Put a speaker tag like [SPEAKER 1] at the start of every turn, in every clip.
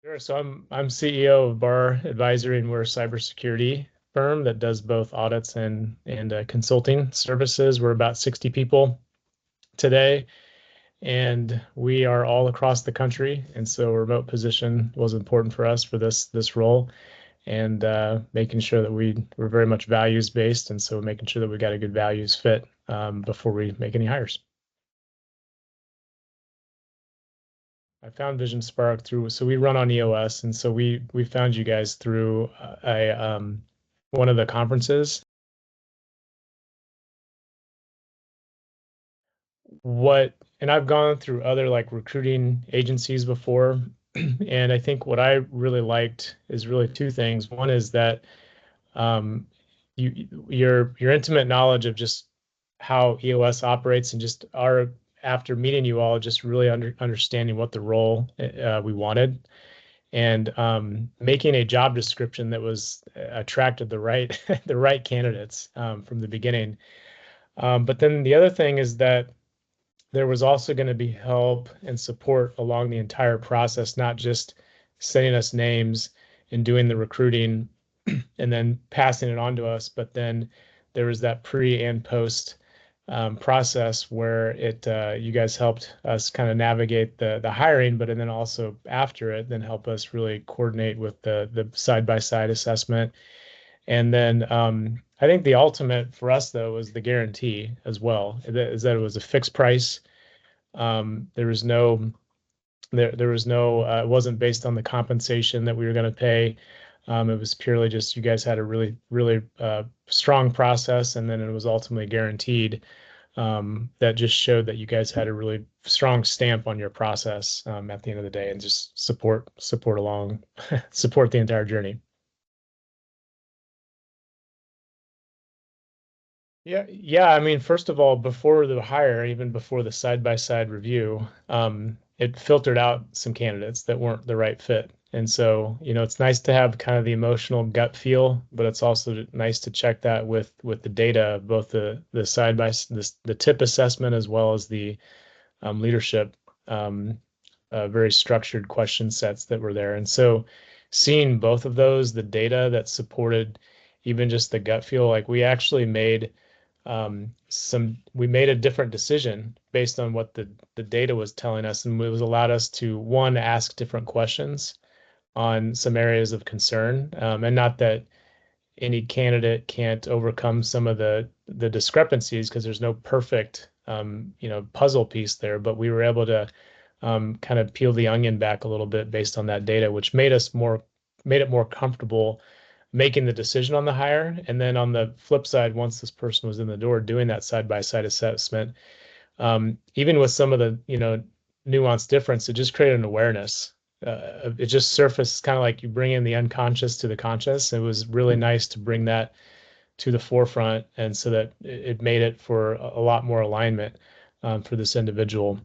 [SPEAKER 1] Sure. So I'm CEO of BARR Advisory, and we're a cybersecurity firm that does both audits and consulting services. We're about 60 people today, and we are all across the country. And so a remote position was important for us for this role, and making sure that we're very much values based, and so making sure that we got a good values fit before we make any hires. I found VisionSpark through, so we run on EOS, and so we found you guys through a one of the conferences. What, and I've gone through other like recruiting agencies before, and I think what I really liked is really two things. One is that um, your intimate knowledge of just how EOS operates, and just our, after meeting you all, just really understanding what the role we wanted, and making a job description that was attracted the right the right candidates from the beginning. But then the other thing is that there was also going to be help and support along the entire process, not just sending us names and doing the recruiting and then passing it on to us, but then there was that pre and post process where it you guys helped us kind of navigate the hiring, but and then also after it, then help us really coordinate with the side by side assessment. And then I think the ultimate for us though was the guarantee as well, is that it was a fixed price. There was no there was no it wasn't based on the compensation that we were going to pay. It was purely just you guys had a really strong process, and then it was ultimately guaranteed. That just showed that you guys had a really strong stamp on your process at the end of the day, and just support along support the entire journey. Yeah. I mean, first of all, before the hire, even before the side-by-side review, it filtered out some candidates that weren't the right fit. And so, it's nice to have kind of the emotional gut feel, but it's also nice to check that with the data, both the side by the tip assessment as well as the leadership, very structured question sets that were there. And so, seeing both of those, the data that supported even just the gut feel, like we actually made we made a different decision based on what the data was telling us, and it was allowed us to, one, ask different questions on some areas of concern, and not that any candidate can't overcome some of the discrepancies, because there's no perfect puzzle piece there, but we were able to kind of peel the onion back a little bit based on that data, which made it more comfortable making the decision on the hire. And then on the flip side, once this person was in the door doing that side by side assessment, even with some of the nuanced difference, it just created an awareness. It just surfaced, kind of like you bring in the unconscious to the conscious. It was really nice to bring that to the forefront, and so that it made it for a lot more alignment for this individual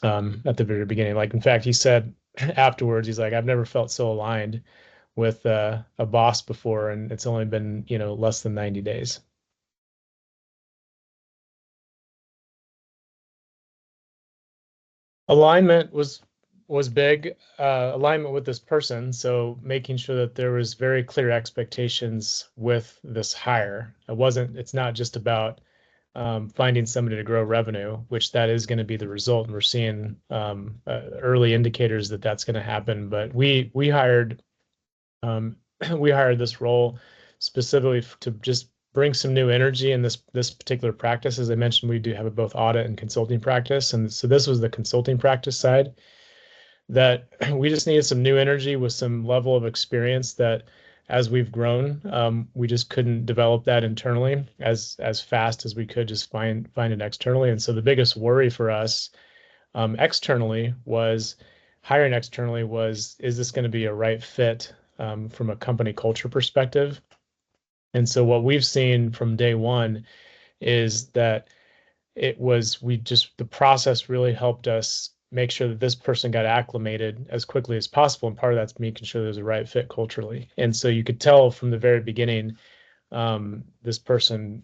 [SPEAKER 1] at the very beginning. Like, in fact, he said afterwards, he's like, I've never felt so aligned with a boss before, and it's only been, less than 90 days. Alignment was big. Alignment with this person, so making sure that there was very clear expectations with this hire. It's not just about finding somebody to grow revenue, which that is going to be the result, and we're seeing early indicators that that's going to happen. But we hired um, we hired this role specifically to just bring some new energy in this particular practice. As I mentioned, we do have a both audit and consulting practice, and so this was the consulting practice side, that we just needed some new energy with some level of experience that, as we've grown, we just couldn't develop that internally as fast as we could just find it externally. And so the biggest worry for us externally was hiring externally was, is this going to be a right fit from a company culture perspective? And so what we've seen from day one is that the process really helped us make sure that this person got acclimated as quickly as possible. And part of that's making sure there's a right fit culturally. And so you could tell from the very beginning, this person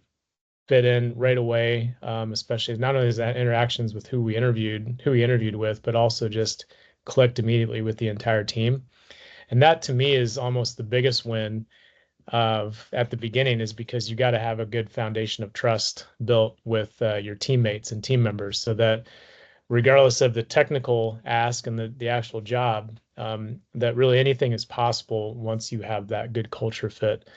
[SPEAKER 1] fit in right away, especially not only is that interactions with who he interviewed with, but also just clicked immediately with the entire team. And that to me is almost the biggest win of at the beginning, is because you got to have a good foundation of trust built with your teammates and team members, so that regardless of the technical ask and the actual job, that really anything is possible once you have that good culture fit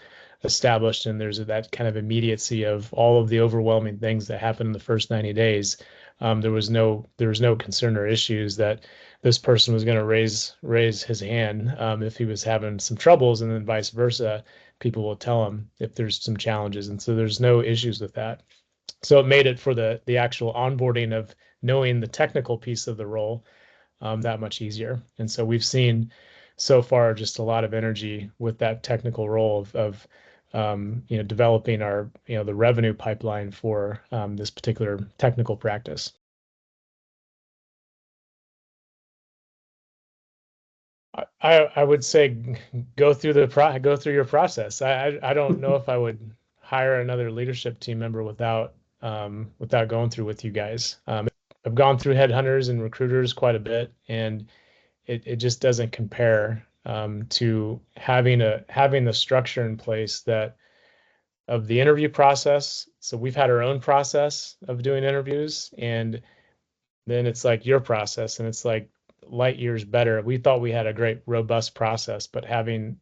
[SPEAKER 1] established, and there's that kind of immediacy of all of the overwhelming things that happen in the first 90 days. There was no concern or issues that this person was going to raise his hand if he was having some troubles, and then vice versa. People will tell him if there's some challenges, and so there's no issues with that. So it made it for the actual onboarding of knowing the technical piece of the role that much easier. And so we've seen so far just a lot of energy with that technical role of developing our, the revenue pipeline for this particular technical practice. I would say go through your process. I don't know if I would hire another leadership team member without going through with you guys. I've gone through headhunters and recruiters quite a bit, and it just doesn't compare to having the structure in place that of the interview process. So we've had our own process of doing interviews, and then it's like your process, and it's like light years better. We thought we had a great robust process, but having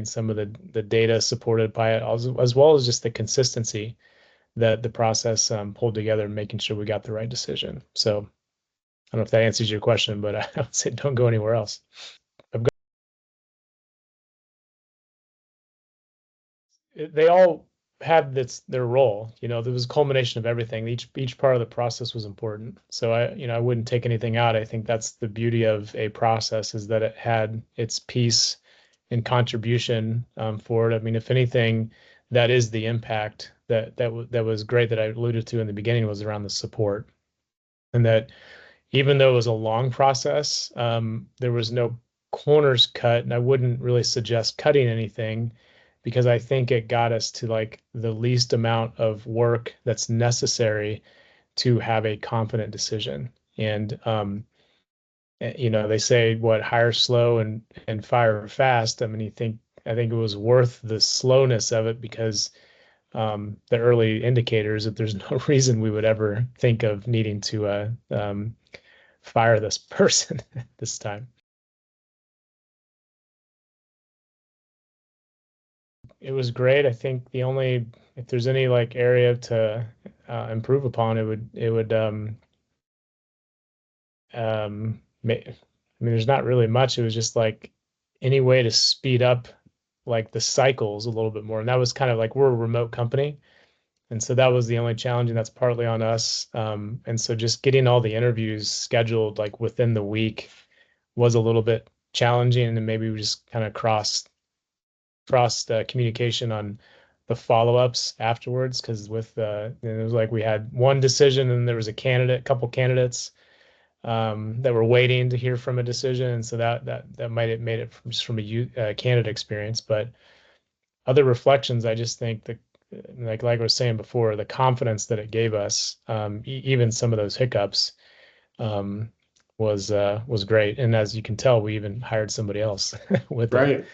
[SPEAKER 1] some of the data supported by it, as well as just the consistency that the process pulled together, and making sure we got the right decision. So I don't know if that answers your question, but I would say don't go anywhere else. They all had their role. There was a culmination of everything. Each part of the process was important. So I wouldn't take anything out. I think that's the beauty of a process, is that it had its piece and contribution for it. I mean, if anything, that is the impact that was great that I alluded to in the beginning, was around the support, and that even though it was a long process, there was no corners cut, and I wouldn't really suggest cutting anything, because I think it got us to like the least amount of work that's necessary to have a confident decision. And they say hire slow and fire fast. I mean, I think it was worth the slowness of it, because the early indicators that there's no reason we would ever think of needing to fire this person this time. It was great. I think if there's any like area to improve upon, I mean, there's not really much. It was just like any way to speed up like the cycles a little bit more. And that was kind of like, we're a remote company. And so that was the only challenge, and that's partly on us. And so just getting all the interviews scheduled like within the week was a little bit challenging. And then maybe we just kind of crossed communication on the follow-ups afterwards, because it was like we had one decision and there was a couple candidates that were waiting to hear from a decision, and so that might have made it just from a candidate experience. But other reflections, I just think that, like I was saying before, the confidence that it gave us, even some of those hiccups, was great. And as you can tell, we even hired somebody else with it.
[SPEAKER 2] Right.